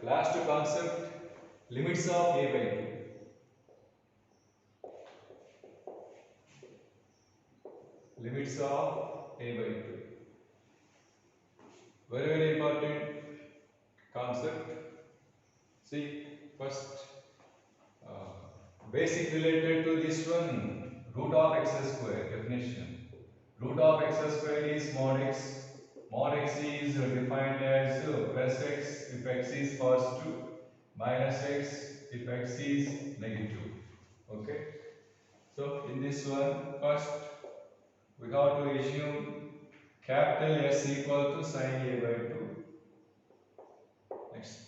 last concept, limits of a by 2. Limits of a by 2. Very, very important concept. See, first, basic related to this one, root of x square definition. Root of x square is mod x. Mod x is defined as plus x if x is positive, minus x if x is negative. Okay. So in this one, first we have to assume capital S equal to sin a by 2. Next,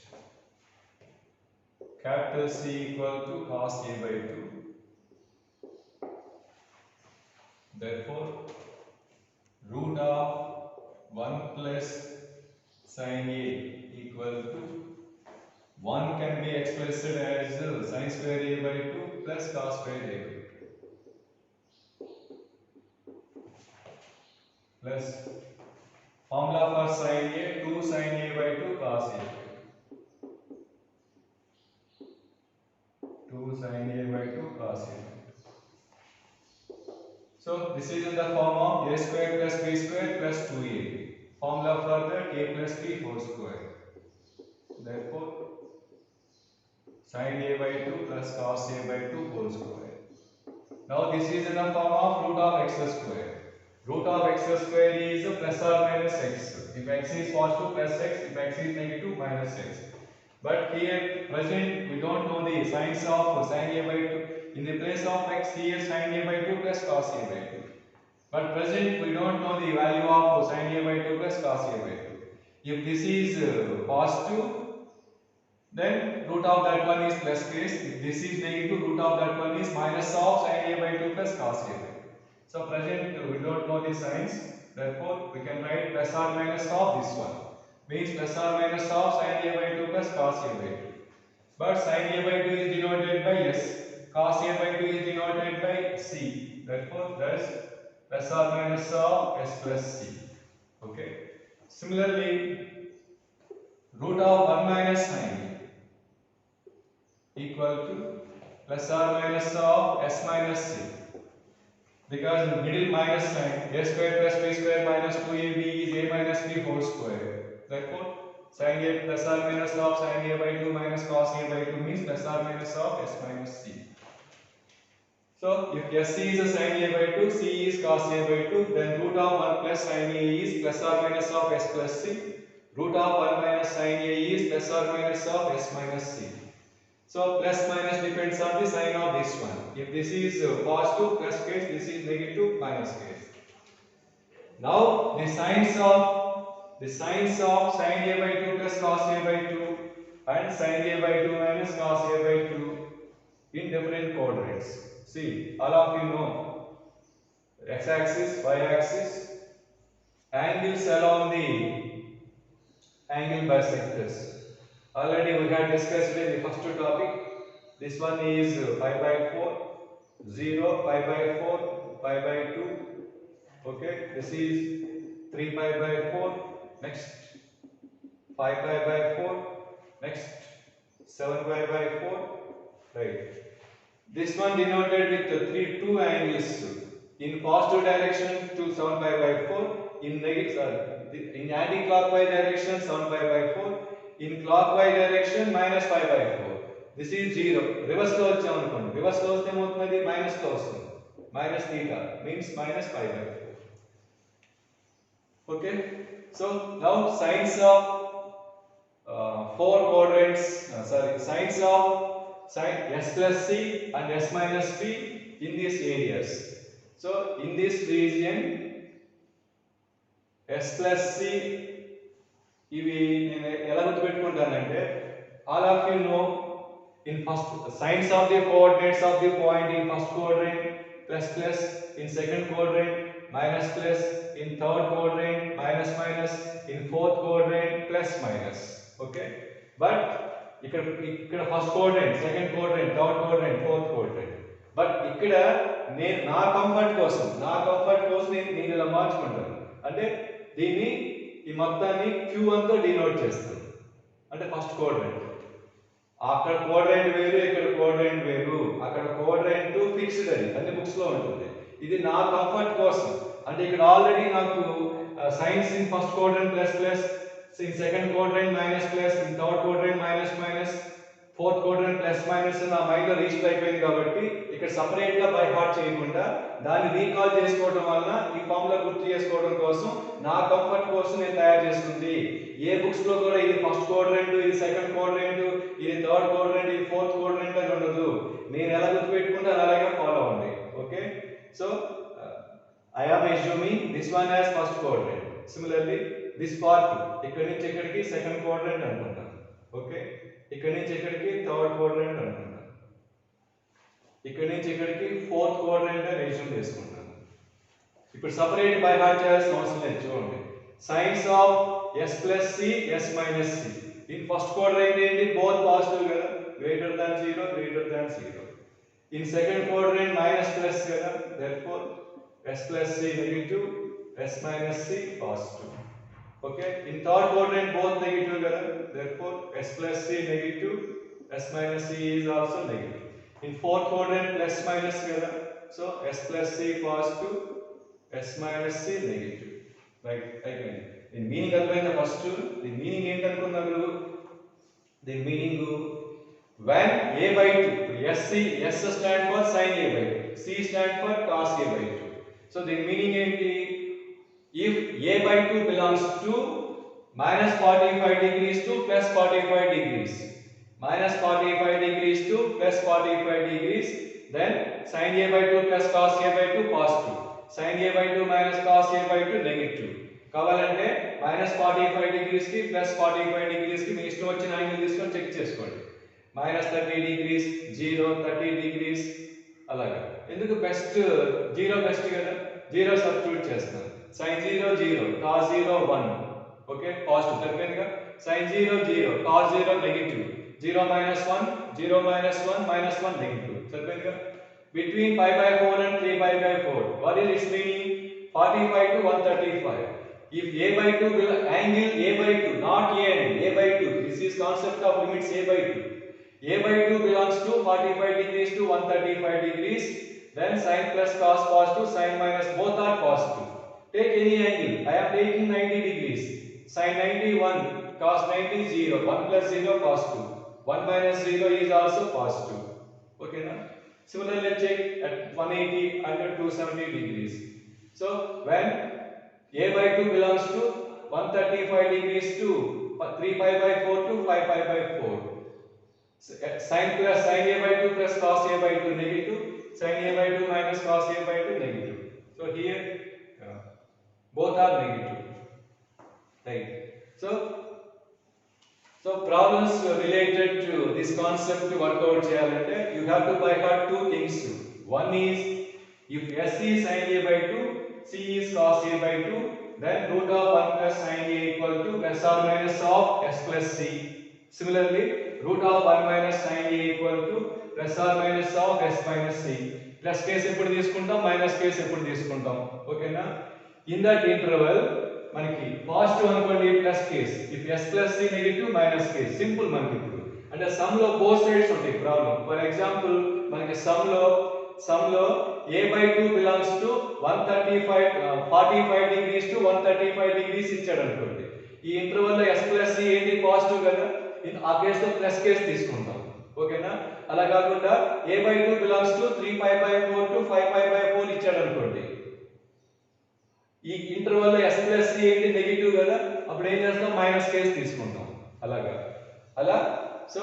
capital C equal to cos a by 2. Therefore, root of 1 plus sin a equal to 1 can be expressed as sin square a by 2 plus cos square a by 2 plus formula for sin a 2 sin a by 2 cos a by 2 sin a by 2 cos a by 2. So this is in the form of a square plus b square plus 2ab. Formula for that a plus b whole square. Therefore, sin a by 2 plus cos a by 2 whole square. Now this is in the form of root of x square. Root of x square is plus or minus x. If x is positive, plus x. If x is negative, minus x. But here present we don't know the signs of sin a by 2. In the place of x here sin a by 2 plus cos a by 2. But present we don't know the value of sin a by 2 plus cos a by 2. If this is positive, then root of that one is plus case. If this is negative, root of that one is minus of sin a by 2 plus cos a by 2. So present we don't know the signs. Therefore we can write plus or minus of this one. Means plus or minus of sin a by 2 plus cos a by 2. But sin a by 2 is denoted by s. Cos a by 2 is denoted by c. Therefore thus plus or minus of s plus c. Okay. Similarly, root of 1 minus sin equal to plus or minus of s minus c. Because in middle minus sign, a square plus b square minus 2ab is a minus b whole square. Therefore, sin a plus or minus of sin a by 2 minus cos a by 2 means plus or minus of s minus c. So, if s is sin a by 2, c is cos a by 2, then root of 1 plus sin a is plus or minus of s plus c. Root of 1 minus sin a is plus or minus of s minus c. So plus minus depends on the sign of this one. If this is positive plus case, this is negative minus case. Now the signs of sin a by 2 plus cos a by 2 and sin a by 2 minus cos a by 2 in different quadrants. See, all of you know x-axis, y-axis, angles along the angle bisectors. Already we had discussed in the first topic. This one is pi by 4, 0, pi by 4, pi by 2. Okay, this is 3 pi by 4. Next, 5 pi by 4. Next, 7 pi by 4. Right. This one denoted with two angles. In positive direction to 7 pi by 4. In anti-clockwise direction 7 pi by 4. In clockwise direction minus pi by 4. This is 0. Reverse lo vacham reverse lo vaste emutunnadi minus lo vastundi. Minus theta means minus pi by 4. Okay. So now signs of four quadrants. Signs of s plus c and s minus p in these areas. So in this region s plus c ఇవి నేను ఎలా గుర్తుపెట్టుకుంటానంటే all of you know in first signs of the coordinates of the point in first quadrant plus plus, in second quadrant minus plus, in third quadrant minus minus, in fourth quadrant plus minus. Okay, but ఇక్కడ first quadrant, second quadrant, third quadrant, fourth quadrant. But ఇక్కడ నేను నా comfort కోసం నేను ఇలా మార్చుకుంటాను. అంటే దీన్ని ఈ మొత్తాన్ని q అంతా డినోట్ చేస్తాను. అంటే ఫస్ట్ క్వాడ్రంట్. అక్కడ క్వాడ్రంట్ వేరు, ఇక్కడ క్వాడ్రంట్ వేరు. అక్కడ క్వాడ్రంట్ ఫిక్స్డ్, అది అన్ని బుక్స్ లో ఉంటుంది. ఇది నా కంఫర్ట్ కోసం. అంటే ఇక్కడ ఆల్రెడీ నాకు science in first quadrant plus plus, in second quadrant minus plus, in third quadrant minus minus, fourth quadrant plus minus నా మైండ్ లో రిజిస్టర్ అయిపోయింది. కాబట్టి ఇక్కడ సపరేట్ గా బై హార్ట్ చేయకుండా దాన్ని రీకాల్ చేసుకోవడం వలన ఈ ఫార్ములా గుర్తు చేసుకోవడం కోసం, నా కంఫర్ట్ కోసం నేను తయారు చేసుకుంది. ఏ బుక్స్ లో కూడా ఇది ఫస్ట్ క్వాడ్రంట్, ఇది సెకండ్ క్వాడ్రంట్, ఇది థర్డ్ క్వాడ్రంట్, ఇది ఫోర్త్ క్వాడ్రంట్ అని ఉండదు. నేను ఎలా గుర్తుపెట్టుకుంటే అలాగే ఫాలో అవ్వండి. Okay, so I am assuming this one as first quadrant. Similarly, this part ikkadi nunchi ikkadiki second quadrant anukuntam. Okay, ikkadi nunchi ikkadiki third quadrant anukuntam. Ikkadi nunchi ikkadiki fourth quadrant ani assume chestuntam. Ippudu separate by heart cheyalsina avasaram ledhu chudandi. Signs of s plus c, s minus c. In first quadrant enti both positive kada, greater than 0, greater than 0. In second quadrant minus plus kada, therefore s plus c negative, s minus c positive. Okay, in third quadrant both negative kada, therefore s plus c negative, s minus c is also negative. In fourth quadrant plus minus kada, so s plus c positive, s minus c negative. Right, again in meaning advaina first the meaning enti anukunnaru, the meaning when a by 2, s stand for sin a by 2, c stand for cos a by 2. So the meaning enti, if a by 2 belongs to minus 45 degrees to plus 45 degrees, minus 45 degrees to plus 45 degrees, then sin a by 2 plus cos a by 2 positive, sin a by 2 minus cos a by 2 negative. కావాలంటే minus 45 degrees కి plus 45 degrees కి మీ ఇష్టం వచ్చిన angle తీసుకొని check చేసుకోండి. minus 30 degrees, 0, 30 degrees అలాగా. ఎందుకు best 0 best కదా, 0 సబ్స్టిట్యూట్ చేస్తాను. sin 0 0, cos 0 1. ఓకే, పాజిటివ్ సరిపోయిందిగా. sin 0 0, cos 0 negative, 0 minus 1, 0 minus 1 minus 1 negative సరిపోయిందిగా. Between pi by 4 and 3 pi by 4, what is its meaning? 45 to 135. If a by 2 will angle a by 2, not a angle, a by 2, this is concept of limits a by 2. A by 2 belongs to 45 degrees to 135 degrees, then sin plus cos positive, sin minus both are positive. Take any angle. I am taking 90 degrees. Sin 90 1, cos 90 0, 1 plus 0 positive, 1 minus 0 is also positive. Okay na? Similarly, check at 180 under 270 degrees. So when a by 2 belongs to 135 degrees to 3 pi by 4 to 5 pi by 4. Sin a by 2 plus cos a by 2 negative, sin a by 2 minus cos a by 2 negative. So here both are negative. Right. So problems related to this concept to work out cheyalante, you have to by heart two things. One is, if s is sin a by 2, c is cos a by 2, then root of 1 plus sin a equal to plus or minus of s plus c. Similarly, root of 1 minus sin a equal to plus or minus of s minus c. Plus case ఎప్పుడు తీసుకుంటాం, minus case ఎప్పుడు తీసుకుంటాం. ఓకేనా? In that interval మనకి positive అనుకోండి plus case, if s plus c negative minus case, simple మనకి ఇప్పుడు. అంటే సమ్ లో బోత్ సైడ్స్ ఉంటాయి ప్రాబ్లం. ఫర్ ఎగ్జాంపుల్ మనకి సమ్ లో a by 2 belongs to 45 degrees to 135 degrees ఇచ్చాడు అనుకోండి. ఈ ఇంటర్వల్ లో s plus c ఏంటి పాజిటివ్ కదా, ఆ కేస్ లో ప్లస్ కేస్ తీసుకుంటాం. ఓకేనా? అలా కాకుండా a by 2 belongs to 3 pi by 4 to 5 pi by 4 ఇచ్చాడు అనుకోండి. ఈ ఇంటర్వల్ లో s plus c ఏంటి నెగటివ్ కదా, అప్పుడు ఏం చేస్తాం, మైనస్ కేస్ తీసుకుంటాం. అలా సో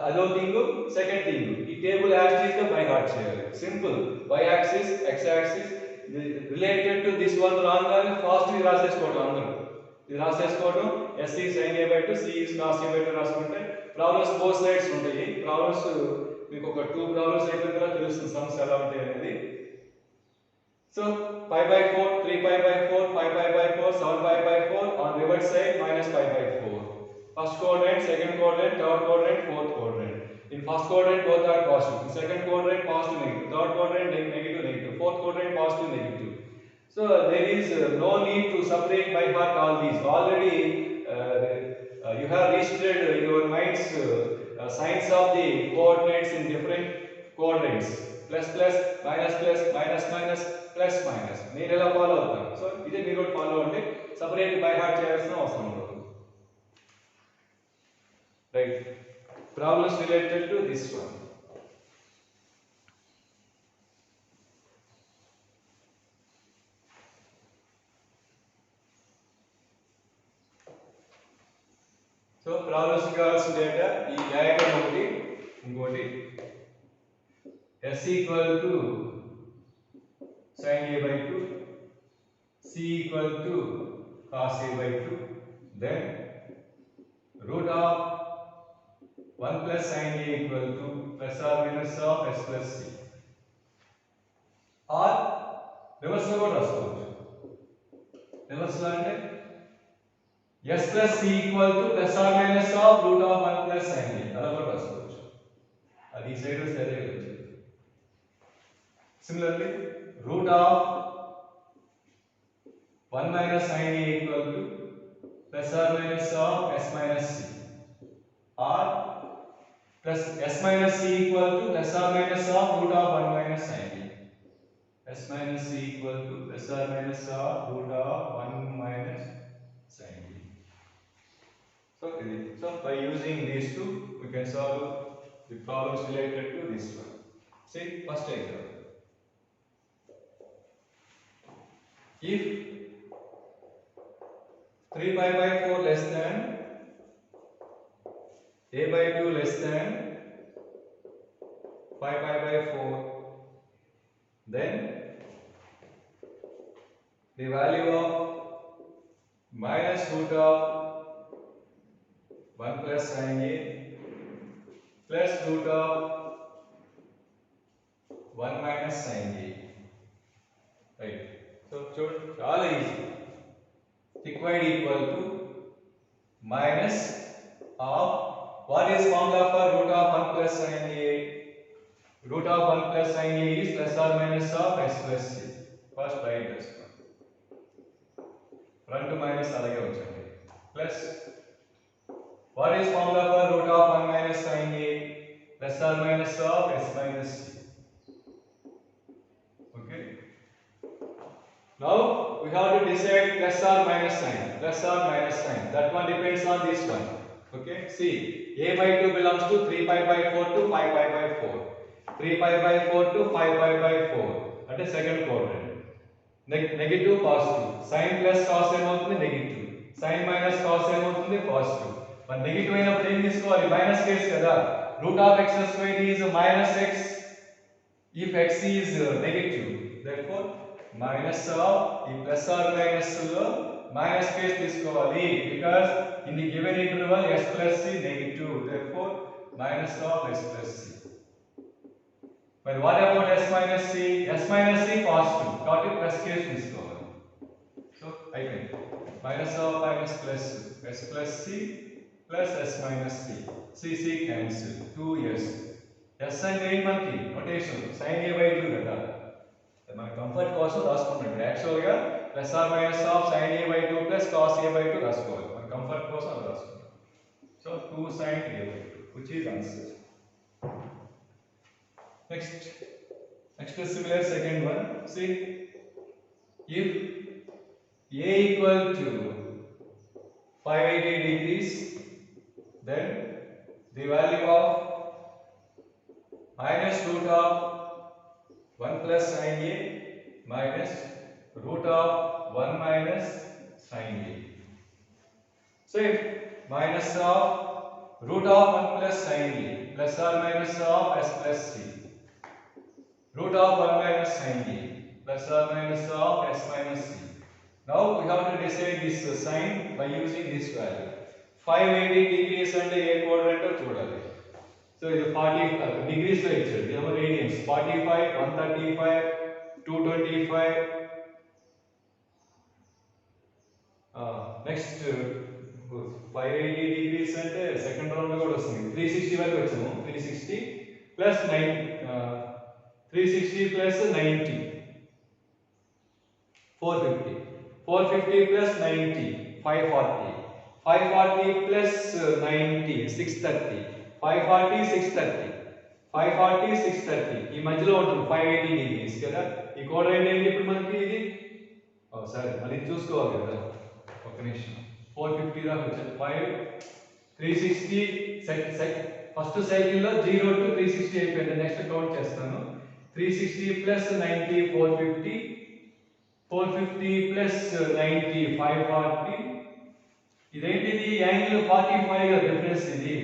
అదో థింగ్. సెకండ్ థింగ్, ఈ టేబుల్ యాక్సిస్ గా బై హార్ట్ చేయాలి. Simple, y axis x axis related to this one రాగానే ఫాస్ట్ గా రాసేసుకోవడం. అందరూ ఇది రాసేసుకోవడం, s is sin a by 2, c is cos a by 2 రాసుకుంటే ప్రాబ్లమ్స్ బోత్ సైడ్స్ ఉంటాయి. ప్రాబ్లమ్స్ మీకు ఒక 2 ప్రాబ్లమ్స్ అయిపోయిన తర్వాత తెలుస్తుంది సమ్స్ ఎలా ఉంటాయి అనేది. So pi by 4, 3 pi by 4, 5 pi by 4, 7 pi by 4, on reverse side minus pi by 4. First quadrant, second quadrant, third quadrant, fourth quadrant. In first quadrant both are positive, in second quadrant positive negative, third quadrant negative negative, fourth quadrant positive negative. So there is no need to separate by heart all these. Already you have registered in your minds signs of the coordinates in different quadrants. Plus plus, minus minus, plus minus. మీరు ఎలా follow అవుతారు? So ఇదే మీరు కూడా follow అవ్వండి. Separate by heart చేయాల్సిన అవసరం ఉండదు. Right. Problems related to this one. So problems కావాల్సిన డేటా ఈ డయాగ్రామ్ ఒకటి ఇంకోటి s equal to sin a by 2, c equal to cos a by 2, then root of 1 plus sin a equal to plus or minus of s plus c. Or reverse లో కూడా రాసుకోవచ్చు. reverse లో అంటే s plus c equal to plus or minus of root of 1 plus sin a అలా కూడా రాసుకోవచ్చు. అది ఈ సైడ్ వస్తే అదే వచ్చింది. Similarly, root of 1 minus sin a equal to plus or minus of s minus c, or plus s minus c equal to plus or minus of root of 1 minus sin a. S minus c equal to plus or minus of root of 1 minus sin a. So by using these two, we can solve the problems related to this one. See, first example. If 3 pi by 4 less than a by 2 less than 5 pi by 4, then the value of minus root of 1 plus sin a plus root of 1 minus sin a. Right. So చాలా easy. Thick wide equal to minus of what is formula for root of 1 plus sin a? Root of 1 plus sin a is plus or minus of s plus c. First write this one. Front minus అలాగే ఉంచండి. Plus what is formula for root of 1 minus sin a? Plus or minus of s minus c. Okay. Now we have to decide plus or minus sign. Plus or minus sign. That one depends on this one. Okay. See, a by 2 belongs to 3 pi by 4 to 5 pi by 4. 3 pi by 4 to 5 pi by 4. That is second quadrant. Negative positive. Sin plus cos ఏమవుతుంది negative. Sin minus cos ఏమవుతుంది positive. మరి negative అయినప్పుడు ఏం తీసుకోవాలి? Minus case కదా. Root of x squared is minus x if x is negative. Therefore minus of ఈ plus or minus లో minus case తీసుకోవాలి, because in the given interval s plus c negative, therefore minus of s plus c. But what about s minus c? S minus c positive, కాబట్టి plus case తీసుకోవాలి. So I can minus of minus plus s plus c plus s minus c. c cancel 2s. s అంటే ఏంటి మనకి notation sin a by 2 కదా. మన comfort కోసం రాసుకుంటాం. Actual గా plus or minus of sin a by 2 plus cos a by 2 రాసుకోవాలి. మన కంఫర్ట్ కోసం అది రాసుకుంటాం. So 2 sin a by 2 which is answer. Next is similar second one. See, if a equal to 580 degrees, then the value of minus root of 1 plus sin a minus root of 1 minus sin a. So if minus of root of 1 plus sin a plus or minus of s plus c, root of 1 minus sin a plus or minus of s minus c. Now we have to decide this sign by using this value. 580 degrees అంటే ఏ quadrant చూడాలి. So ఇది 40 degrees లో ఇచ్చాడు. ఇది ఏమో radians 45, 135, 225. Next 580 degrees అంటే second round లో కూడా వస్తుంది. 360 వరకు వచ్చాము. 360 plus 9 360 plus 90 450 450 plus 90 540 540 plus 90 630 540 630 540 630 ఈ మధ్యలో ఉంటుంది 580 డిగ్రీస్ కదా ఈ కోఆర్డినేట్ ఏంటి ఇప్పుడు మనకి ఇది సరే మళ్ళీ చూసుకోవాలి కదా ఒక నిమిషం 450 దాకా వచ్చేది 360 ఫస్ట్ సైకిల్ లో 0 టు 360 అయిపోయింది నెక్స్ట్ కౌంట్ చేస్తాను 360 ప్లస్ 90 450 450 ప్లస్ 90 540 ఇదేంటిది యాంగిల్ 45 గా డిఫరెన్స్ ఇది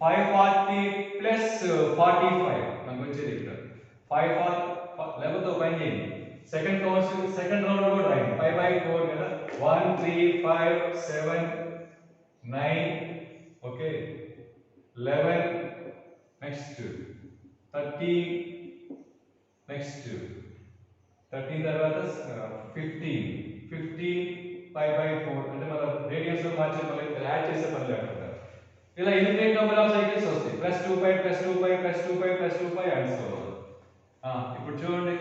540 ప్లస్ 45 మనకు వచ్చేది ఇక్కడ 540 లేకపోతే ఒక పని చేయండి సెకండ్ రౌండ్ కూడా రాయండి 5/4 కదా 1 3 5 7 9 ఓకే 11 నెక్స్ట్ 13 నెక్స్ట్ 13 తర్వాత 15 5/4 అంటే మనం రేడియన్స్ లో మార్చే పని యాడ్ చేసే పని లేకుండా ఇలా ఇన్ఫినిట్ నెంబర్ ఆఫ్ సైకిల్స్ వస్తాయి +2π +2π +2π +2π అండ్ సో ఇప్పుడు చూడండి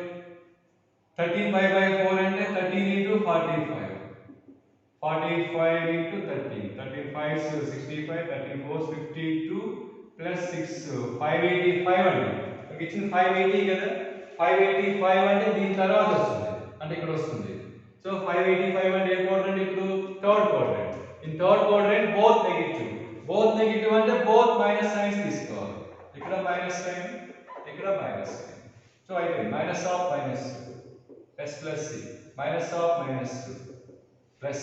13π/4 అంటే 13 into 45 45 into 13 13 5 65 13 4 52 plus 6 585 అండి మీకు ఇచ్చిన 580 కదా 585 అంటే దీని తర్వాత వస్తుంది అంటే ఇక్కడ వస్తుంది సో 585 అంటే ఏ క్వాడ్రంట్ ఇప్పుడు third quadrant in third quadrant both negative అంటే బోత్ మైనస్ సైన్స్ తీసుకోవాలి ఇక్కడ మైనస్ సైన్ ఇక్కడ మైనస్ సైన్ సో అయితే minus of minus s plus c minus of minus plus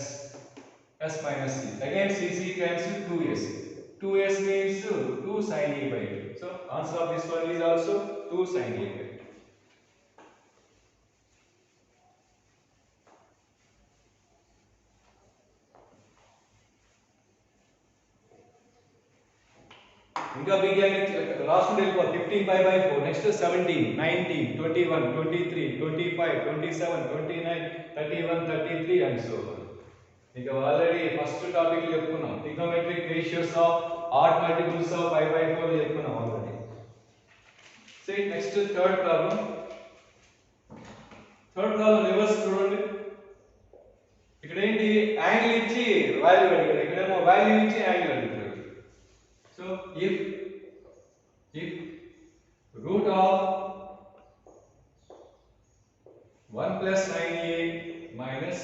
s minus c again c cancel 2s 2s means 2 sin a by 2 so answer of this one is also 2 sin a by 2 ఇంకా బిగ్యాన్ last day 15π/4 next 17 19 21 23 25 27 29 31 33 and so ఇంకా already first topic చెప్పుకున్నాం trigonometric ratios of odd multiples of 5/4 చెప్పుకున్నాం already say next third problem reverse చూడండి ఇక్కడ ఏంటి angle ఇచ్చి value అడిగాడు ఇక్కడేమో వాల్యూ ఇచ్చి యాంగిల్ అడిగాడు so if root of 1 plus sin a minus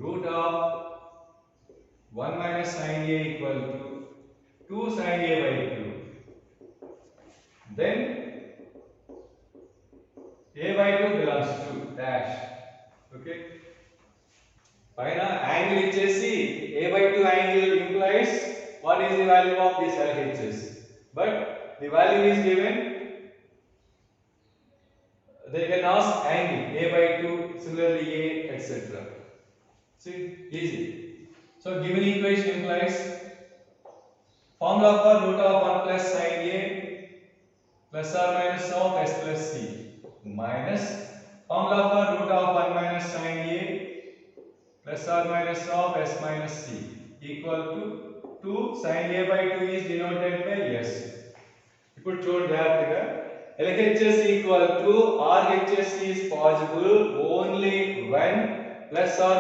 root of 1 minus sin a equal to 2 sin a by 2 then a by 2 belongs to dash okay పైన angle ఇచ్చేసి a by 2 angle implies what is the value of this LHS but the value is given they can ask angle a by 2 similarly a etc see easy so given equation implies formula for root of 1 plus sin a plus or minus of s plus c minus formula for root of 1 minus sin a plus or minus of s minus c equal to 2 sin a by 2 is denoted by s ఇప్పుడు చూడండి జాగ్రత్తగా LHS equal to RHS is possible only when plus or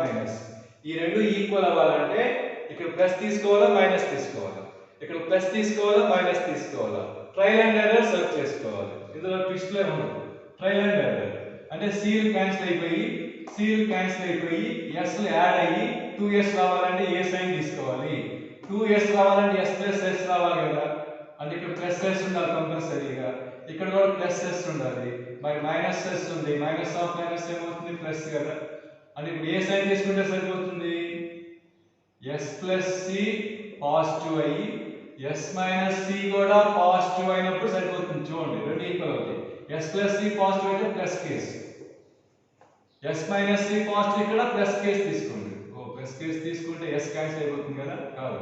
minus ఈ రెండు equal అవ్వాలంటే ఇక్కడ plus తీసుకోవాలా minus తీసుకోవాలా ఇక్కడ ప్లస్ తీసుకోవాలా మైనస్ తీసుకోవాలా ట్రయల్ అండ్ ఎర్రర్ సెర్చ్ చేసుకోవాలి ఇందులో ట్విస్ట్ లే ఉండదు ట్రయల్ అండ్ ఎర్రర్ అంటే సీల్ క్యాన్సిల్ అయిపోయి s లు యాడ్ అయ్యి 2s రావాలంటే ఏ సైన్ తీసుకోవాలి 2s రావాలంటే s ప్లస్ s రావాలి కదా అంటే ఇక్కడ ప్లస్ s ఉండాలి కంపల్సరీగా ఇక్కడ కూడా ప్లస్ s ఉండాలి మరి మైనస్ s ఉంది మైనస్ ఆఫ్ మైనస్ ఏమవుతుంది ప్లస్ కదా అంటే ఇప్పుడు ఏ సైన్ తీసుకుంటే సరిపోతుంది s ప్లస్ c పాజిటివ్ అయ్యి s మైనస్ c కూడా పాజిటివ్ అయినప్పుడు సరిపోతుంది చూడండి రెండు ఈక్వల్ అవుతాయి s ప్లస్ c పాజిటివ్ అయితే plus case s minus c positive ఇక్కడ ప్లస్ కేస్ తీసుకోండి ప్లస్ కేస్ తీసుకుంటే s క్యాన్సిల్ అయిపోతుంది కదా కాదు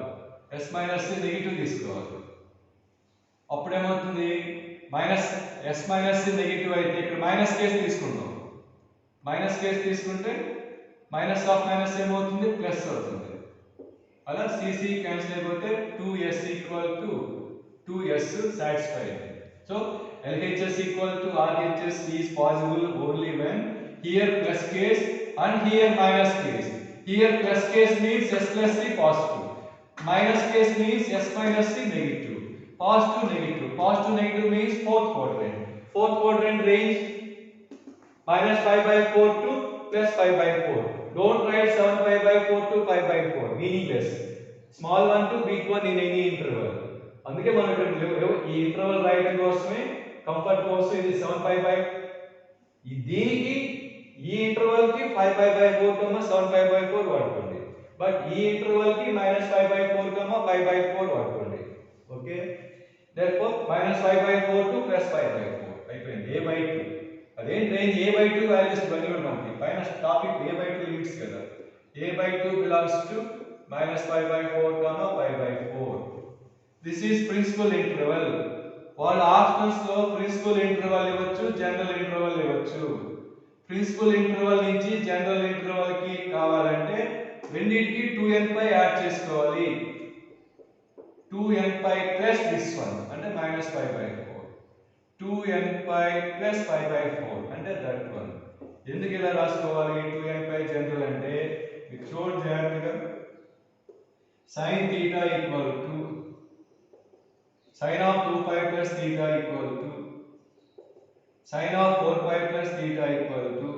s మైనస్ c నెగటివ్ తీసుకోవాలి అప్పుడు ఏమవుతుంది minus s minus c negative అయితే ఇక్కడ మైనస్ కేస్ తీసుకుంటాం మైనస్ కేస్ తీసుకుంటే మైనస్ ఆఫ్ మైనస్ ఏమవుతుంది ప్లస్ అవుతుంది అలా cc క్యాన్సిల్ అయిపోతే 2s equal to 2s satisfy so LHS equal to RHS is possible only when here plus case and here minus case Here plus case means s plus c positive. Minus case means s minus c negative. Positive negative. Positive negative means fourth quadrant. Fourth quadrant range minus 5 by 4 to plus 5 by 4. Don't write 7 pi by 4 to 5 by 4. Meaningless. Small one to big one in any interval. అందుకే మనం ఇక్కడ ఈ interval రాయడం కోసమే comfort కోసం ఇది 7 pi by దీనికి ఈ ఇంటర్వల్ కి 5 pi by 4 7 pi by 4 వాడుకోండి. బట్ ఈ ఇంటర్వల్ కి -5 by 4 5 by 4 వాడుకోండి. Okay, therefore -5 by 4 to +5 by 4 అయిపోయింది. a by 2 అదేం రేంజ్ a by 2 వాల్యూస్ ఇవన్నీ కూడా మనకి పైన టాపిక్ a by 2 లిమిట్స్ కదా. a by 2 belongs to -5 by 4 5 by 4. This is principal interval. వాళ్ళు ఆప్షన్స్ లో ప్రిన్సిపల్ ఇంటర్వల్ ఇవ్వచ్చు, జనరల్ ఇంటర్వల్ ఇవ్వచ్చు. ప్రిన్సిపల్ ఇంటర్వల్ నుంచి జనరల్ ఇంటర్వల్ కి కావాలంటే రెండింటికి 2n పై యాడ్ చేసుకోవాలి. 2n pi plus this one అంటే -5 by 4. 2n pi plus 5 by 4 అంటే దట్ వన్. ఎందుకు ఇలా రాసుకోవాలి 2n పై జనరల్ అంటే మీకు చూడండి జాగ్రత్తగా. sin theta equal to sin of 2 pi plus theta equal to sin of 4 pi plus theta equal to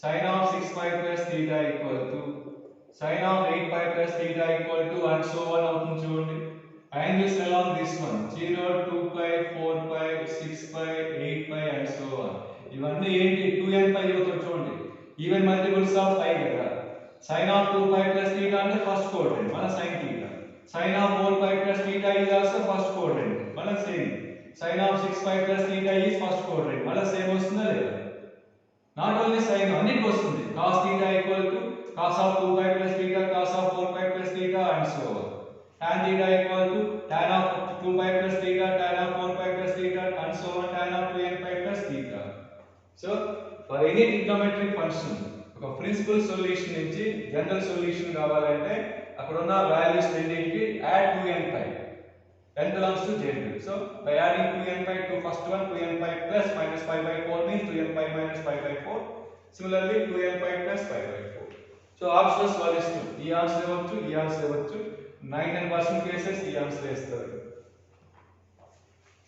sin of 6 pi plus theta equal to sin of 8 pi plus theta equal to and so on అవుతుంది చూడండి. angles along this one 0 2 pi 4 pi 6 pi 8 pi and so on. ఇవన్నీ ఏంటి 2n పై అవుతుంది చూడండి. Even multiples of pi కదా. sin of 2 pi plus theta అంటే first quadrant మన sin theta. sin of 4 pi plus theta is also first quadrant మన same. sin of 6 pi plus theta is first quadrant మన same వస్తుందా లేదా? Not only sin అన్నిటికి వస్తుంది. cos theta equal to cos of 2 pi plus theta cos of 4 pi plus theta and so on. tan theta equal to tan of 2 pi plus theta tan of 4 pi plus theta and so on tan of 2n pi plus theta. So for any trigonometric function ఒక principal solution నుంచి general solution కావాలంటే అక్కడ ఉన్న values రెండింటికి add 2n pi. n belongs to z. So by adding 2n pi to first one 2n pi plus -5 by 4 means 2n pi minus 5 by 4. Similarly 2n pi plus 5 by 4. So options వాళ్ళు ఇష్టం. ఈ answer ఇవ్వచ్చు, ఈ answer ఇవ్వచ్చు. 99% cases ఈ answer ఇస్తారు.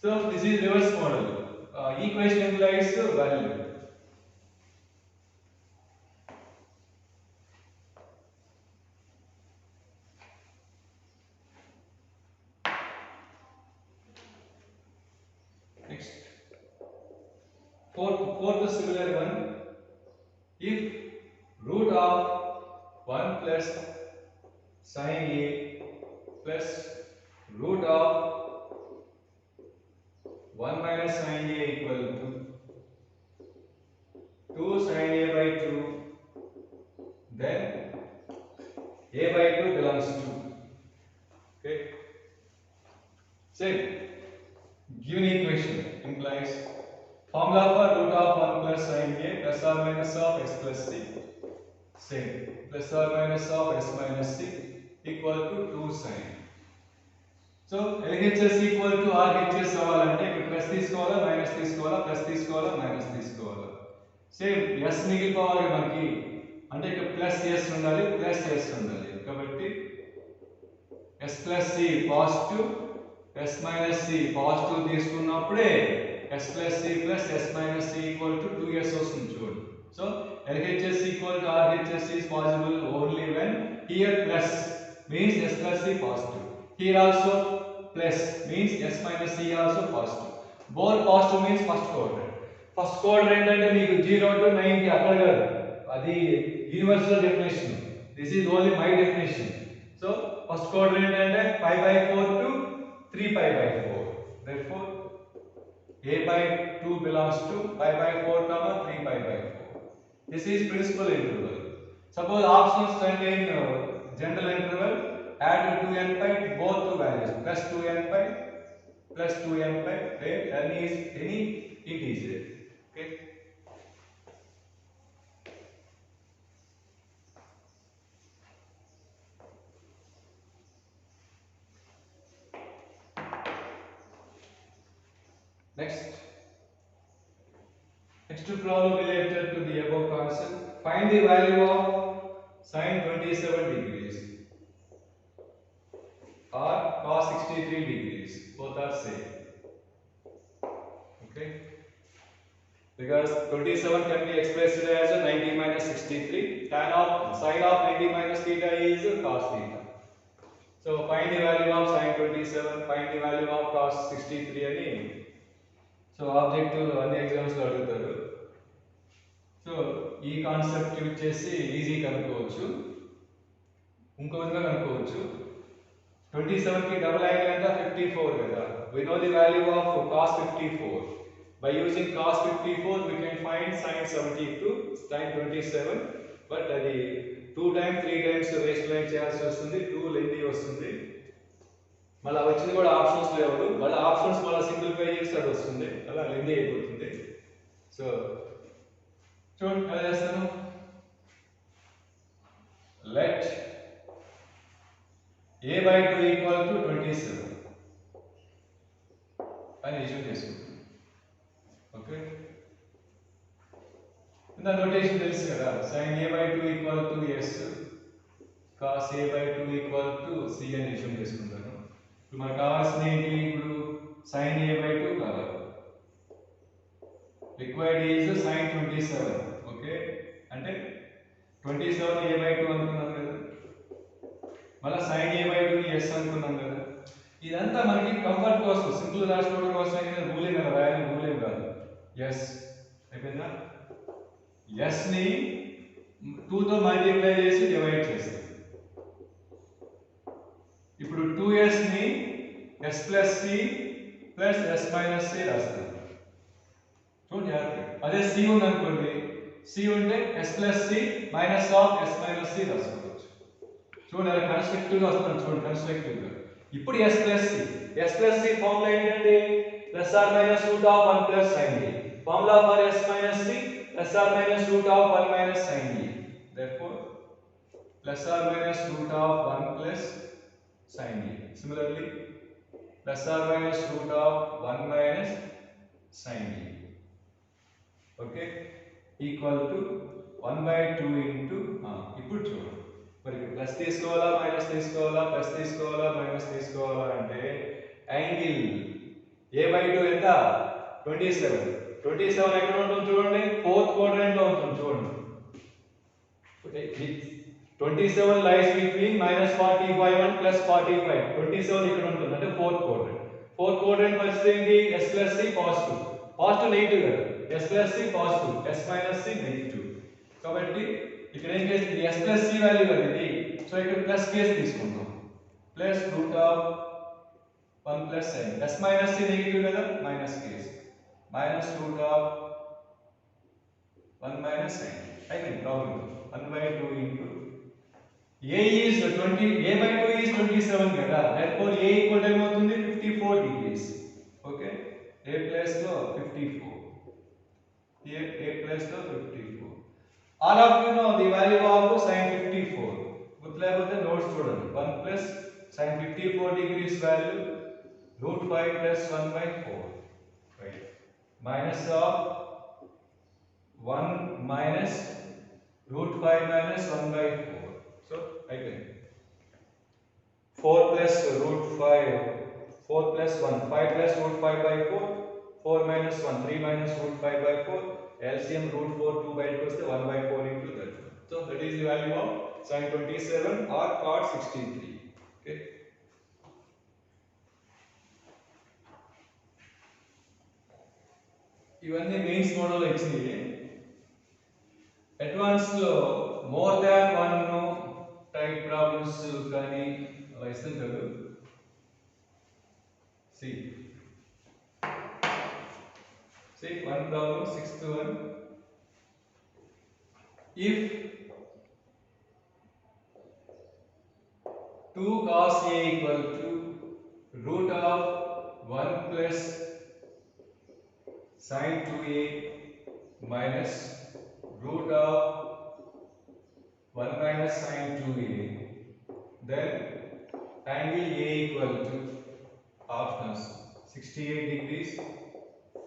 So this is reverse model. Equation implies value. Next, fourth similar one. If root of 1 plus sin a plus root of 1 minus sin a equal to 2 sin a by 2, then a by 2 belongs to. Okay, same. Given equation implies formula for root of 1 plus sin a plus or minus of s plus c. Same, plus or minus of s minus c equal to 2 sin. So LHS equal to RHS అవ్వాలంటే ఇక్కడ plus తీసుకోవాలా minus తీసుకోవాలా plus తీసుకోవాలా minus తీసుకోవాలా. Same s మిగిలిపోవాలి మనకి అంటే ఇక్కడ plus s ఉండాలి ప్లస్ s ఉండాలి. కాబట్టి s plus c positive s minus c positive తీసుకున్నప్పుడే s plus c plus s minus c equal to 2s వస్తుంది చూడండి. So LHS equal to RHS is possible only when here plus means s plus c positive. Here also plus means s minus c also positive. Both positive means first quadrant. First quadrant అంటే మీకు 0 to 90 అక్కడ కాదు. అది universal definition. This is only my definition. So first quadrant అంటే 5 by 4 to 3 pi by 4. Therefore a by 2 belongs to 5 by 4 3 pi by 4. This is principal interval. Suppose options contain general interval, add 2n pi both two values plus 2n pi plus 2n pi where n is any integer. Okay, next problem related to the above concept. Find the value of sin 27 degrees or cos 63 degrees. Both are same. Okay? Because 27 can be expressed as 90 minus 63. Tan of sin of 90 minus theta is cos theta. So find the value of sin 27, find the value of cos 63 అని so objective అన్ని exams లో అడుగుతారు. So ఈ concept use చేసి easy కనుక్కోవచ్చు. ఇంకో విధంగా కనుక్కోవచ్చు. 27 కి డబుల్ యాంగిల్ ఎంత 54 కదా. We know the value of cos 54. By using cos 54 we can find sin 72, sin 27. But అది 2 times 3 times రేషనలైజ్ చేయాల్సి వస్తుంది, 2 లెంతీ వస్తుంది. మళ్ళీ వచ్చింది కూడా ఆప్షన్స్ లేవు, మళ్ళీ ఆప్షన్స్ మళ్ళీ సింప్లిఫై చేస్తే అది వస్తుంది, అలా లెంతీ అయిపోతుంది. సో చూడండి ఎలా చేస్తాను. లెట్ a/2 ఈక్వల్ టు 27 అని ఇష్యూ చేసుకుంటాం. ఓకే, ఇంత నోటేషన్ తెలుసు కదా. sin a/2 equal to s, cos a/2 equal to c అని ఇష్యూ చేసుకుంటాను. ఇప్పుడు మనకు కావాల్సింది ఏంటి? ఇప్పుడు sin a/2 కావాలి. Required is sin 27. ఓకే, అంటే 27 a/2 అనుకున్నాం కదా, మళ్ళీ sin a/2 s అనుకున్నాం కదా. ఇదంతా మనకి కంఫర్ట్ కోసం, సింపుల్ రాసుకోవడం కోసం రూలింగ్ కదా, రాయాలి రూలింగ్ కాదు. ఎస్ అయిపోయిందా? ఎస్ ని 2 తో మల్టిప్లై చేసి డివైడ్ చేస్తాం. ఇప్పుడు 2s ని s plus c plus s minus c రాస్తాం. చూడండి అదే c ఉంది అనుకోండి, c ఉంటే s plus c minus of s minus c రాసుకోవచ్చు. చూడండి అలా కన్స్ట్రక్టివ్ గా వస్తుంది. చూడండి కన్స్ట్రక్టివ్ గా. ఇప్పుడు s ప్లస్ c ఫార్ములా ఏంటంటే plus or minus root of 1 plus sin a. Formula for s minus c plus or minus root of 1 minus sin a. therefore plus or minus root of 1 plus sin a. similarly plus or minus root of 1 minus sin a. Okay, equal to 1/2 into ఇప్పుడు చూడండి మరి plus తీసుకోవాలా minus తీసుకోవాలా, plus తీసుకోవాలా minus తీసుకోవాలా అంటే angle a/2 ఎంత 27. 27 ఎక్కడ ఉంటుంది చూడండి, ఫోర్త్ క్వాడ్రంట్ లో ఉంటుంది చూడండి. 27 lies between -45 and +45. 27 ఇక్కడ ఉంటుంది అంటే ఫోర్త్ క్వాడ్రంట్. ఫోర్త్ క్వాడ్రంట్ పరిస్థితి ఏంటి? s plus c positive, positive negative కదా, s plus c positive, s minus c negative. కాబట్టి ఇక్కడ ఏం చేస్తుంది? s ప్లస్ c వాల్యూ కదా ఇది, సో ఇక్కడ ప్లస్ కేస్ తీసుకుంటాం. Plus root of 1 plus sin. s minus c negative కదా, minus case minus root of 1 minus sin. అయిపోయింది problem. 1/2 into a is 20, a/2 is 27 కదా, therefore a ఈక్వల్ ఏమవుతుంది 54 degrees. Okay, a plus లో 54, a plus లో 54. all of you know the value of sin 54. గుర్తులేకపోతే notes చూడండి. 1 plus sin 54 degrees value √5 plus 1/4, right, minus of 1 minus √5 minus 1/4. So again 4 plus √5, 4 plus 1, 5 plus √5/4, 4 minus 1, 3 minus √5/4, LCM √4 2 by 2 is 1/4 into that. So that is the value of sin 27 or cot 63. Okay. ఇవన్నీ mains model ఇచ్చింది. Advance లో more than 1 type problems కానీ అలా ఇస్తుంది కదా. See one problem, 6th one. If 2 cos a equal to root of 1 plus sin 2a minus root of 1 minus sin 2a, then angle a equal to options 68 degrees,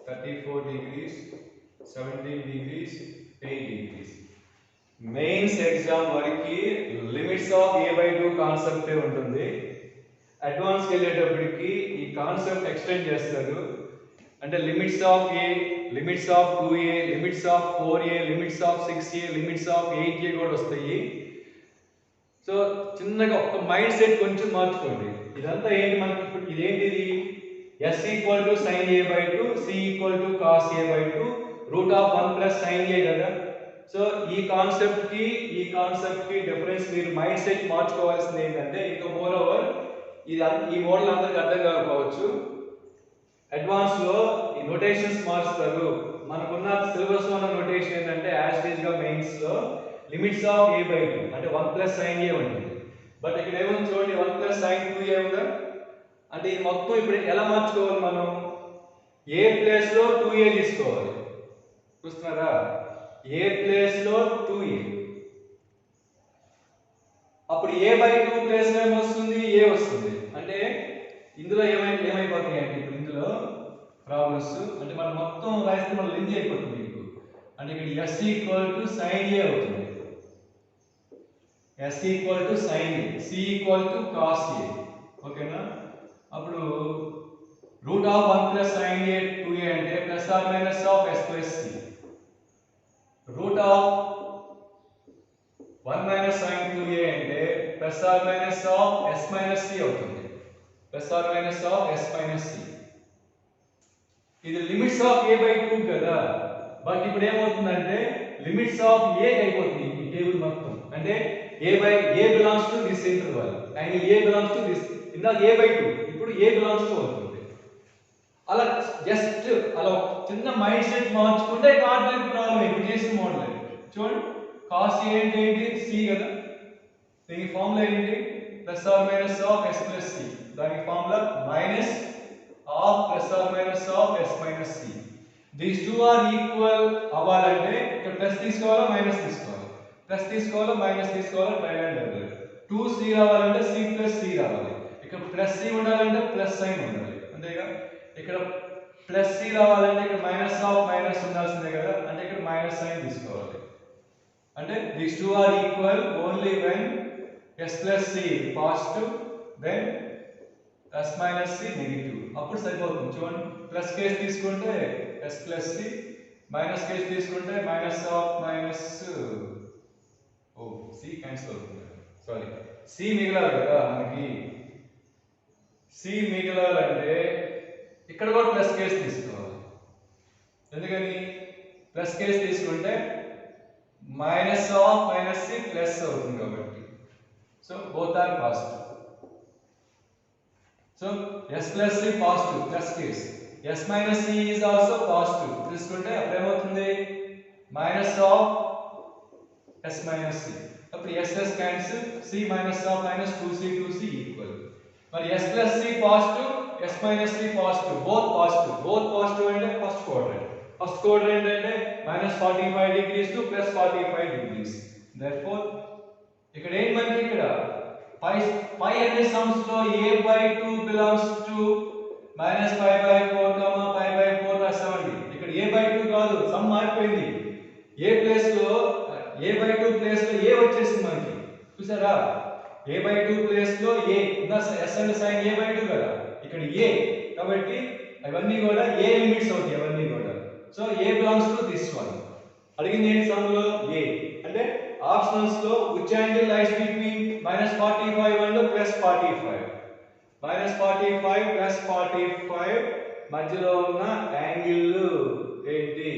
34 degrees, 17 degrees, 8 degrees. Mains exam వరకు limits of a/2 కాన్సెప్టే ఉంటుంది. అడ్వాన్స్కి వెళ్ళేటప్పటికి ఈ concept extend చేస్తారు. అంటే limits of a, limits of 2a, limits of 4a, limits of 6a, limits of 8a కూడా వస్తాయి. So చిన్నగా ఒక మైండ్ సెట్ కొంచెం మార్చుకోండి. ఇదంతా ఏంటి మనకి ఇప్పుడు ఇదేంటిది? s equal to sin a/2, c equal to cos a/2, route of 1 plus sin a కదా. సో ఈ కాన్సెప్ట్ కి డిఫరెన్స్ మీరు మైండ్ సెట్ మార్చుకోవాల్సింది ఏంటంటే, ఇంకా మోర్ ఓవర్ ఈ మోడల్ అందరికి అర్థం కాకపోవచ్చు. అడ్వాన్స్ లో ఈ నోటేషన్స్ మారుస్తారు. మనకున్న సిలబస్ లో ఉన్న నోటేషన్ ఏంటంటే యాజ్ ఇట్ ఈస్ గా మెయిన్స్ లో లిమిట్స్ ఆఫ్ a/2 అంటే 1 ప్లస్ sin a ఉంటుంది. బట్ ఇక్కడ ఏముంది చూడండి, 1 ప్లస్ sin 2a ఉందా. అంటే ఇది మొత్తం ఇప్పుడు ఎలా మార్చుకోవాలి మనం? a ప్లేస్ లో 2a తీసుకోవాలి. చూస్తున్నారా? a ప్లేస్ లో 2a. అప్పుడు a/2 ప్లేస్ లో ఏమొస్తుంది? a వస్తుంది. అంటే ఇందులో ఏమైపోతాయి అంటే ఇప్పుడు ఇందులో ప్రాబ్లమ్స్ అంటే మనం మొత్తం రాస్తే మనం లెంత్ అయిపోతుంది మీకు. అంటే ఇక్కడ s equal to sin a అవుతుంది, s equal to sin a, c equal to cos a. ఓకేనా? అప్పుడు root of 1 plus sin a 2a అంటే plus or minus of s plus c. Root of 1 minus sin 2a అంటే plus or minus of s minus c అవుతుంది. Plus or minus of s minus c. ఇది limits of a/2 కదా. But ఇప్పుడు ఏమవుతుందంటే limits of a అయిపోతుంది ఈ table మొత్తం. అంటే a belongs to this interval and a belongs to this. ఇందాక a/2, ఇప్పుడు a బిలాంగ్స్ టు అవుతుంది. అలా జస్ట్ అలా చిన్న మైండ్ సెట్ మార్చుకుంటే ఆర్డినరీ ప్రాబ్లం ఇప్పుడు చేసిన మోడల్. చూడండి, cos a అంటే ఏంటి? c కదా. దీని ఫార్ములా ఏంటి? Plus or minus of s plus c. దాని formula minus of plus or minus of s minus c. These two are equal అవ్వాలంటే ఇక్కడ ప్లస్ తీసుకోవాలా మైనస్ తీసుకోవాలా? ప్లస్ తీసుకోవాలా మైనస్ తీసుకోవాలా? Try and error. 2c రావాలంటే c ప్లస్ c రావాలి. ఇక్కడ ప్లస్ c ఉండాలంటే ప్లస్ సైన్ ఉండాలి, అంతేగా. ఇక్కడ ప్లస్ c రావాలంటే ఇక్కడ మైనస్ ఆఫ్ మైనస్ ఉండాల్సిందే కదా. అంటే ఇక్కడ మైనస్ సైన్ తీసుకోవాలి. అంటే these two are equal only when s plus c positive, then s minus c negative. అప్పుడు సరిపోతుంది. చూడండి, ప్లస్ కేస్ తీసుకుంటే s plus c, minus case తీసుకుంటే minus of minus c cancel అవుతుంది. సారీ, c మిగలాలి కదా మనకి. c మిగలాలంటే ఇక్కడ కూడా ప్లస్ కేస్ తీసుకోవాలి. ఎందుకని? ప్లస్ కేస్ తీసుకుంటే minus of minus c plus అవుతుంది కాబట్టి. So both are positive. So s plus c positive plus case, s minus c is also positive. తీసుకుంటే అప్పుడు ఏమవుతుంది? minus of s minus c. అప్పుడు s s cancel, c minus of minus 2c equal. మరి s plus c positive, s minus c positive, both positive అంటే first quadrant అంటే minus 45 degrees to plus 45 degrees. Therefore ఇక్కడ ఏంటి మనకి? ఇక్కడ pi అనే sums లో a/2 belongs to minus pi by 4, pi by 4 రాసామండి. ఇక్కడ a/2 కాదు, సమ్ మారిపోయింది. a ప్లేస్ లో a/2 ప్లేస్ లో a వచ్చేసింది మనకి. చూసారా? a/2 ప్లేస్ లో a ఇంకా s అంటే sin a/2 కదా. ఇక్కడ a కాబట్టి అవన్నీ కూడా a లిమిట్స్ అవుతాయి అవన్నీ కూడా. So a belongs to this one. అడిగింది ఏంటి సమ్ లో? a అంటే ఆప్షనల్స్ లో which angle lies between minus 45 and plus 45. minus 45 plus 45 మధ్యలో ఉన్న యాంగిల్ ఏంటి?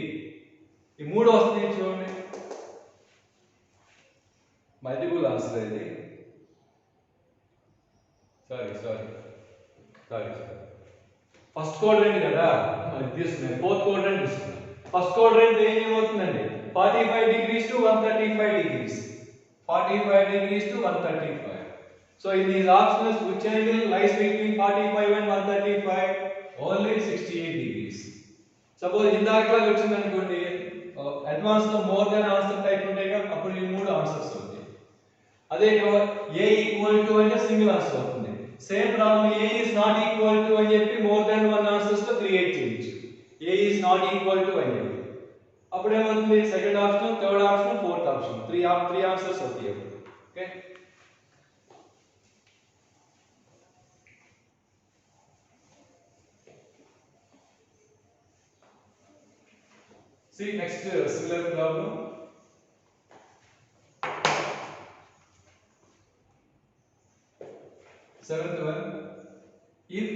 ఈ మూడు వస్తుంది చూడండి. మల్టిపుల్ ఆన్సర్ ఇది. సారీ ఫస్ట్ క్వాడ్రంట్ కదా మనకి తీసుకున్నాం. ఫోర్త్ క్వాడ్రంట్ తీసుకున్నాం. ఫస్ట్ క్వాడ్రంట్ ఏమవుతుందండి? 45 degrees to 135 degrees. 45 degrees to 135. So in these options, which angle lies between 45 and 135? Only 68 degrees. Suppose ఇందాకలా వచ్చింది అనుకోండి, అడ్వాన్స్ లో మోర్ దెన్ ఆన్సర్ టైప్ ఉంటాయి కదా, అప్పుడు ఈ మూడు ఆన్సర్స్ అవుతాయి. అదే a ఈక్వల్ టు అంటే సింగిల్ ఆన్సర్ అవుతుంది. Same problem a is not equal to అని చెప్పి మోర్ దెన్ వన్ ఆన్సర్స్ లో క్రియేట్ చేయొచ్చు. a is not equal to అని చెప్పి. అప్పుడు ఏమవుతుంది second option third option fourth option three answers అవుతాయి okay see next similar problem seventh one if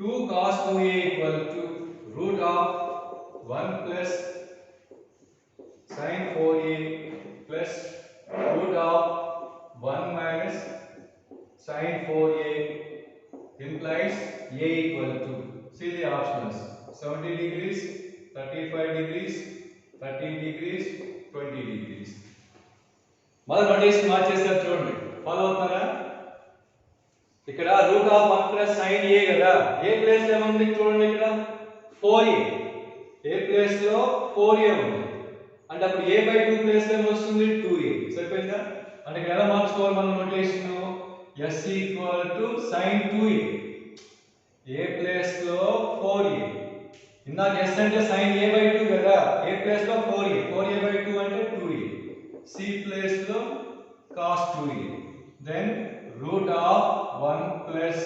2 cos 2a equal to root of 1 plus sin 4a plus root of 1 minus sin 4a implies a equal to see the options 70 degrees 35 degrees 30 degrees 20 degrees మళ్ళీ notation మార్చేస్తారు చూడండి follow అవుతారా ఇక్కడ route of 1 plus sin a కదా ఏ place లో ఏముంది చూడండి ఇక్కడ 4a ఏ ప్లేస్ లో 4a ఉంది అంటే అప్పుడు a బై 2 ప్లేస్ లో ఏమొస్తుంది 2a సరిపోయిందా అంటే ఇక్కడ ఎలా మార్చుకోవాలి మనం notation s equal to sin 2a a place లో 4a ఇందాక s అంటే sin a బై 2 కదా a ప్లేస్ లో 4a బై 2 అంటే 2a c ప్లేస్ లో cos 2a then root of 1 plus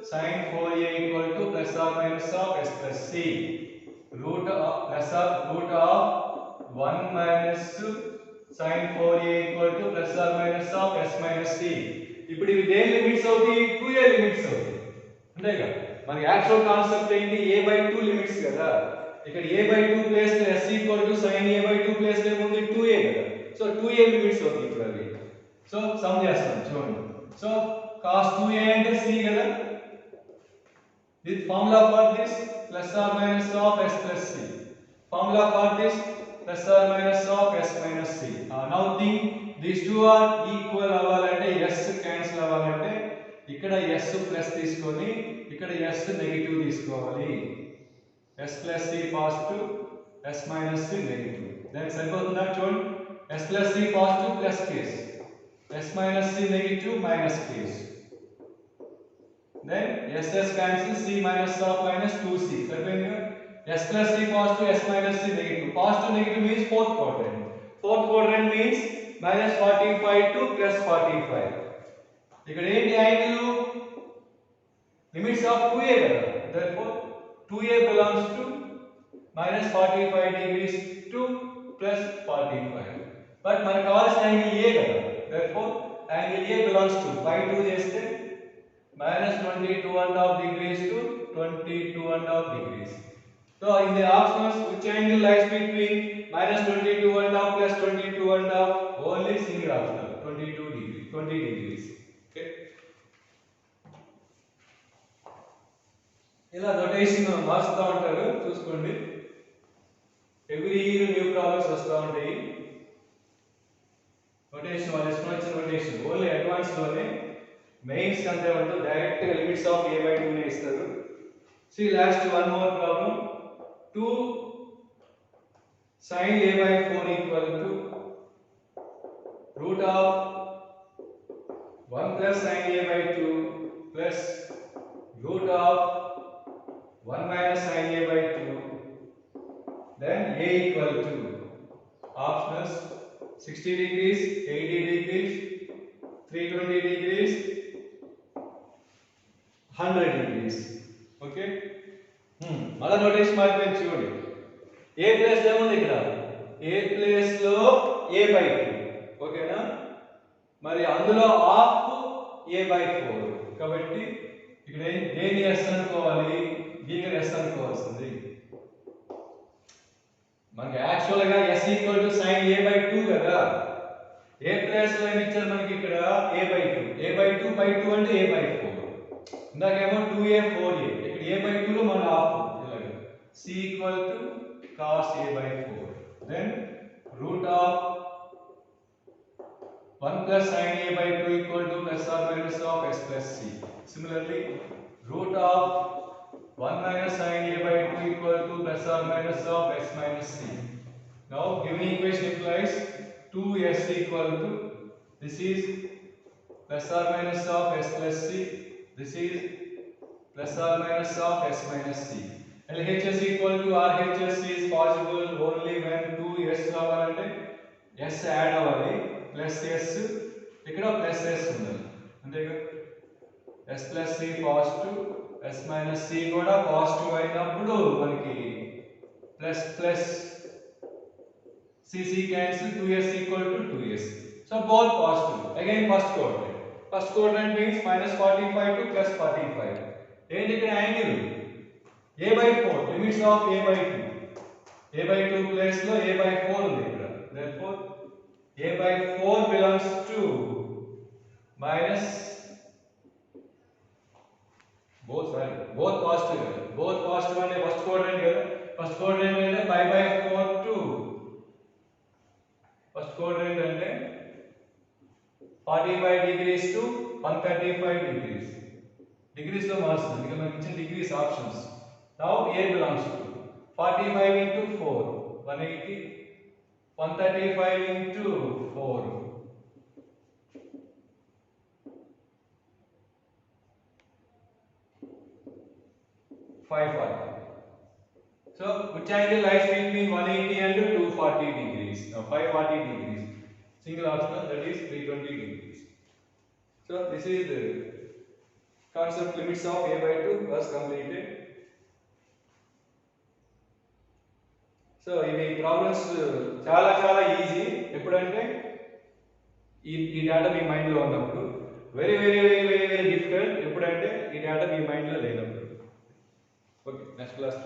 sin 4a equal to plus or minus of s plus c root of 1 minus sin 4a equal to plus or minus of s minus c ఇప్పుడు ఇవి దేని limits అవుతాయి 2a limits అవుతాయి అంతేగా మనకి actual concept ఏంటి a by 2 limits కదా ఇక్కడ a by 2 ప్లేస్ లో s equal to sin a by 2 place లో ఏముంది 2a కదా సో 2a లిమిట్స్ అవుతాయి ఇప్పుడు అవి సో సమ్ చేస్తాం చూడండి సో cos 2a అంటే c కదా this formula for this plus or minus of s plus c formula for this plus or minus of s minus c now think these two are equal అవ్వాలంటే s cancel అవ్వాలంటే ఇక్కడ s plus తీసుకొని ఇక్కడ s negative తీసుకోవాలి s plus c positive s minus c negative then సరిపోతుందా చూడండి s plus c positive plus case s minus c negative minus case then s cancel c minus of minus 2c సరిపోయిందా s plus c positive s minus c negative positive negative means fourth quadrant means minus 45 to plus 45 ఇక్కడ ఏంటి angle limits of 2a కదా therefore 2a belongs to minus 45 degrees to plus 45 but మనకు కావాల్సిన angle a కదా therefore angle A belongs to by 2 చేస్తే minus 22.5 degrees to 22.5 degrees. So in the options which angle lies between minus 22.5 plus 22.5 only single option 20 degrees. Okay. ఇలా rotation మార్చుతూ ఉంటారు చూసుకోండి every year new problems వస్తూ ఉంటాయి rotation వాళ్ళు ఇష్టం rotation only advance లోనే mains అంతే ఉంటుంది డైరెక్ట్ గా లిమిట్స్ ఆఫ్ a by 2 నే ఇస్తారు see last one more problem 2 sin a by 4 equal to root of 1 plus sin a by 2 plus root of 1 minus sin a by 2 then a equal to options 60 degrees 80 degrees 320 degrees 100 degrees okay మళ్ళా notation మార్చుకొని చూడండి ఏ place ఏముంది ఇక్కడ ఏ place లో a by 2 ఓకేనా మరి అందులో half a by 4 కాబట్టి ఇక్కడ దేని s అనుకోవాలి దీని s అనుకోవాల్సింది మనకి యాక్చువల్ గా s equal to sin a by 2 కదా ఏ ప్లేస్ లో ఇచ్చారు మనకి ఇక్కడ a by 2 a by 2 by 2 అంటే a by 4 ఇందాకేమో 2a 4a ఇక్కడ a by 2 లో మన హాఫ్ ఇలాగ c equal to cos a by 4 then root of 1 plus sin a by 2 equal to plus or minus of s plus c similarly root of 1 minus sin a by 2 equal to plus or minus of s minus c now given equation implies 2s equal to this is plus or minus of s plus c this is plus or minus of s minus c LHS equal to RHS is possible only when 2s రావాలంటే s add అవ్వాలి plus s ఇక్కడ plus s ఉండాలి అంతేగా s plus c positive s minus c కూడా positive అయినప్పుడు మనకి plus plus c cancel 2s equal to 2s. So both positive. Again first quadrant. First quadrant means minus 45 to plus 45. And ఇక్కడ angle a by 4 limits of a by 2. a by 2 place లో a by 4 ఉంది ఇక్కడ. Therefore a by 4 belongs to minus both positive. Both positive అంటే first quadrant కదా. First quadrant అంటే pi by 4 to first quadrant అంటే 45 degrees to 135 degrees. Degrees లో మారుస్తుంది ఇక్కడ మనకి ఇచ్చిన degrees options. Now a belongs to 45 into 4 180 135 into 4 540. So which angle lies between 180 and 240 degrees? 540 degrees. Single option, that is 320 degrees. So this is the concept limits of a by 2 was completed. So ఇవి problems చాలా చాలా easy ఎప్పుడంటే ఈ data మీ మైండ్లో ఉన్నప్పుడు very very very very very difficult ఎప్పుడంటే ఈ data మీ మైండ్లో లేనప్పుడు. Okay next class